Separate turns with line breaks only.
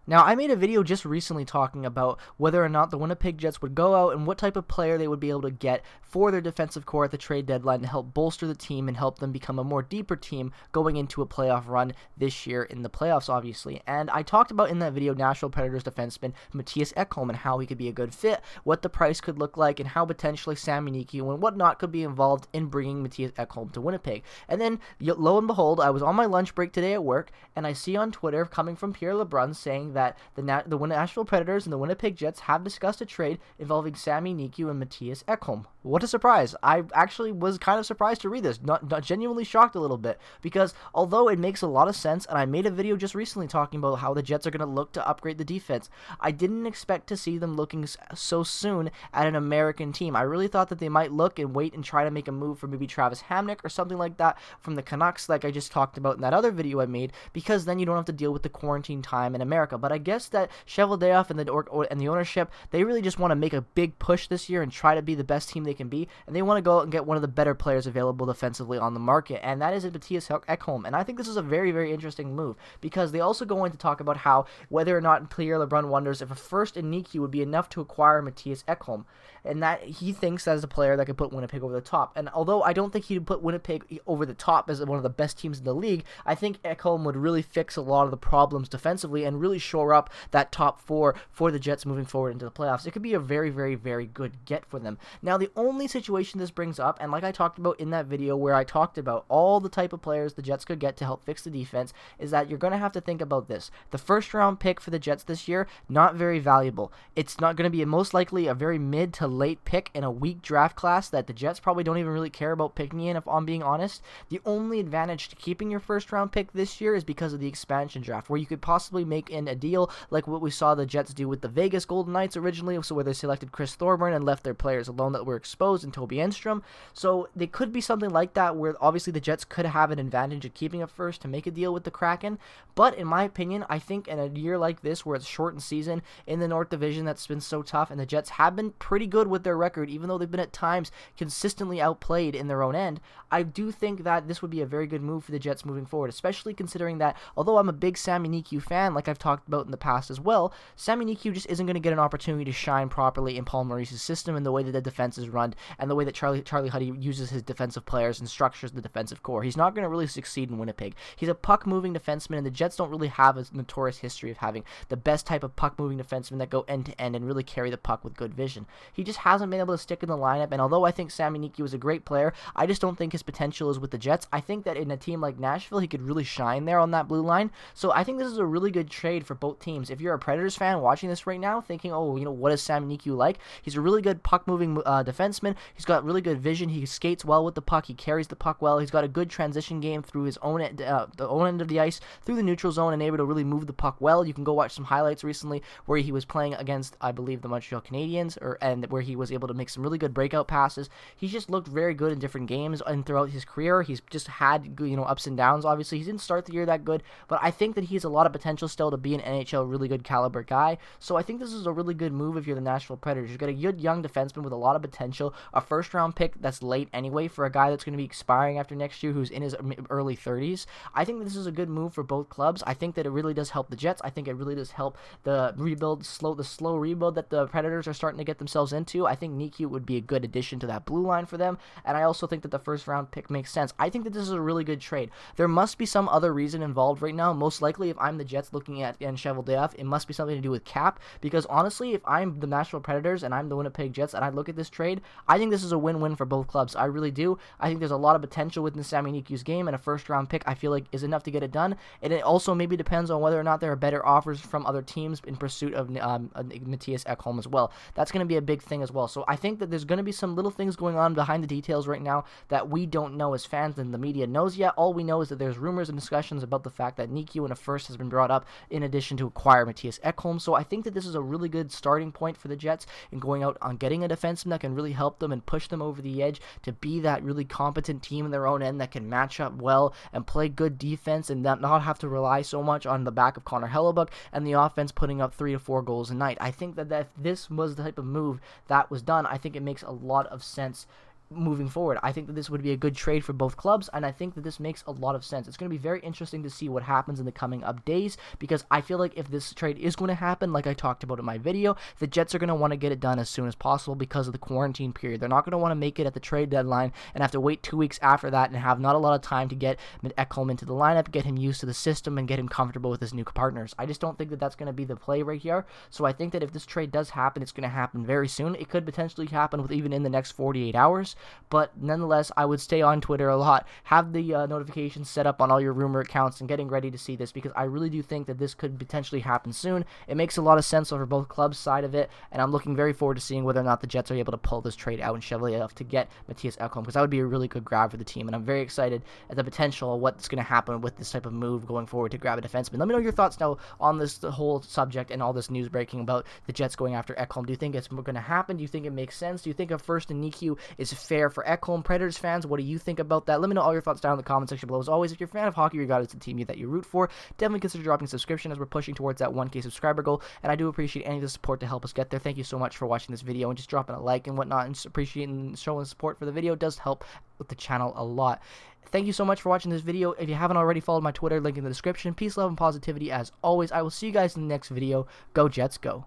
Now, I made a video just recently talking about whether or not the Winnipeg Jets would go out and what type of player they would be able to get for their defensive core at the trade deadline to help bolster the team and help them become a more deeper team going into a playoff run this year in the playoffs, obviously. And I talked about in that video Nashville Predators defenseman Mattias Ekholm and how he could be a good fit, what the price could look like, and how potentially Sami Niku and whatnot could be involved in bringing Mattias Ekholm to Winnipeg. And then, lo and behold, I was on my lunch break today at work, and I see on Twitter coming from Pierre LeBrun saying that the Nashville Predators and the Winnipeg Jets have discussed a trade involving Sami Niku and Mattias Ekholm. What a surprise. I actually was kind of surprised to read this, not genuinely shocked a little bit, because although it makes a lot of sense, and I made a video just recently talking about how the Jets are going to look to upgrade the defense, I didn't expect to see them looking so soon at an American team. I really thought that they might look and wait and try to make a move for maybe Travis Hamonic or something like that from the Canucks, like I just talked about in that other video I made, because then you don't have to deal with the quarantine time in America. But I guess that Cheveldayoff and the ownership, they really just want to make a big push this year and try to be the best team they can be, and they want to go out and get one of the better players available defensively on the market, and that is Mattias Ekholm. And I think this is a very, very interesting move, because they also go in to talk about how whether or not Pierre LeBrun wonders if a first in Niku would be enough to acquire Mattias Ekholm, and that he thinks that is a player that could put Winnipeg over the top. And although I don't think he'd put Winnipeg over the top as one of the best teams in the league, I think Ekholm would really fix a lot of the problems defensively and really shore up that top four for the Jets moving forward into the playoffs. It could be a very, very, very good get for them. Now, the only situation this brings up, and like I talked about in that video where I talked about all the type of players the Jets could get to help fix the defense, is that you're going to have to think about this. The first round pick for the Jets this year, not very valuable. It's not going to be most likely a very mid to late pick in a weak draft class that the Jets probably don't even really care about picking in, if I'm being honest. The only advantage to keeping your first round pick this year is because of the expansion draft, where you could possibly make in a deal like what we saw the Jets do with the Vegas Golden Knights originally, so where they selected Chris Thorburn and left their players alone that were exposed in Toby Enstrom. So they could be something like that, where obviously the Jets could have an advantage of keeping it first to make a deal with the Kraken. But in my opinion, I think in a year like this where it's shortened season in the North Division that's been so tough, and the Jets have been pretty good with their record, even though they've been at times consistently outplayed in their own end, I do think that this would be a very good move for the Jets moving forward, especially considering that although I'm a big Sami Niku fan, like I've talked about in the past as well, Sami Niku just isn't going to get an opportunity to shine properly in Paul Maurice's system and the way that the defense is run and the way that Charlie Huddy uses his defensive players and structures the defensive core. He's not going to really succeed in Winnipeg. He's a puck-moving defenseman, and the Jets don't really have a notorious history of having the best type of puck-moving defensemen that go end-to-end and really carry the puck with good vision. He just hasn't been able to stick in the lineup, and although I think Sami Niku is a great player, I just don't think his potential is with the Jets. I think that in a team like Nashville, he could really shine there on that blue line. So I think this is a really good trade for both teams. If you're a Predators fan watching this right now, thinking, oh, what is Sami Niku like? He's a really good puck-moving defenseman. He's got really good vision. He skates well with the puck. He carries the puck well. He's got a good transition game through his own end of the ice, through the neutral zone, and able to really move the puck well. You can go watch some highlights recently where he was playing against, I believe, the Montreal Canadiens, and where he was able to make some really good breakout passes. He's just looked very good in different games and throughout his career. He's just had ups and downs. Obviously, he didn't start the year that good, but I think that he has a lot of potential still to be an NHL really good caliber guy. So I think this is a really good move if you're the Nashville Predators. You've got a good young defenseman with a lot of potential, a first round pick that's late anyway for a guy that's going to be expiring after next year who's in his early 30s. I think this is a good move for both clubs. I think that it really does help the Jets. I think it really does help the rebuild, the slow rebuild that the Predators are starting to get themselves into. I think Niku would be a good addition to that blue line for them, and I also think that the first round pick makes sense. I think that this is a really good trade. There must be some other reason involved right now. Most likely, if I'm the Jets looking at Cheveldayoff, it must be something to do with cap, because honestly, if I'm the Nashville Predators and I'm the Winnipeg Jets and I look at this trade, I think this is a win-win for both clubs. I really do. I think there's a lot of potential within Sami Niku's game, and a first round pick I feel like is enough to get it done. And it also maybe depends on whether or not there are better offers from other teams in pursuit of Mattias Ekholm as well. That's going to be a big thing as well. So I think that there's going to be some little things going on behind the details right now that we don't know as fans and the media knows yet. All we know is that there's rumors and discussions about the fact that Niku in a first has been brought up in addition to acquire Mattias Ekholm. So I think that this is a really good starting point for the Jets in going out on getting a defenseman that can really help them and push them over the edge to be that really competent team in their own end that can match up well and play good defense and not have to rely so much on the back of Connor Hellebuck and the offense putting up 3 to 4 goals a night. I think that if this was the type of move that was done, I think it makes a lot of sense moving forward. I think that this would be a good trade for both clubs, and I think that this makes a lot of sense. It's going to be very interesting to see what happens in the coming up days, because I feel like if this trade is going to happen, like I talked about in my video, the Jets are going to want to get it done as soon as possible because of the quarantine period. They're not going to want to make it at the trade deadline and have to wait 2 weeks after that and have not a lot of time to get Ekholm into the lineup, get him used to the system, and get him comfortable with his new partners. I just don't think that that's going to be the play right here. So I think that if this trade does happen, it's going to happen very soon. It could potentially happen with even in the next 48 hours. But nonetheless, I would stay on Twitter a lot, have the notifications set up on all your rumor accounts, and getting ready to see this, because I really do think that this could potentially happen soon. It makes a lot of sense over both clubs' side of it, and I'm looking very forward to seeing whether or not the Jets are able to pull this trade out and Chevalier off to get Mattias Ekholm, because that would be a really good grab for the team, and I'm very excited at the potential of what's going to happen with this type of move going forward to grab a defenseman. Let me know your thoughts now on this whole subject and all this news breaking about the Jets going after Ekholm. Do you think it's going to happen? Do you think it makes sense? Do you think a first in Niku is fair for Ekholm? Predators fans, what do you think about that? Let me know all your thoughts down in the comment section below. As always, if you're a fan of hockey, regardless of the team that you root for, definitely consider dropping a subscription as we're pushing towards that 1K subscriber goal, and I do appreciate any of the support to help us get there. Thank you so much for watching this video and just dropping a like and whatnot, and just appreciating showing support for the video. It does help with the channel a lot. Thank you so much for watching this video. If you haven't already, followed my Twitter, link in the description. Peace, love, and positivity as always. I will see you guys in the next video. Go Jets, go.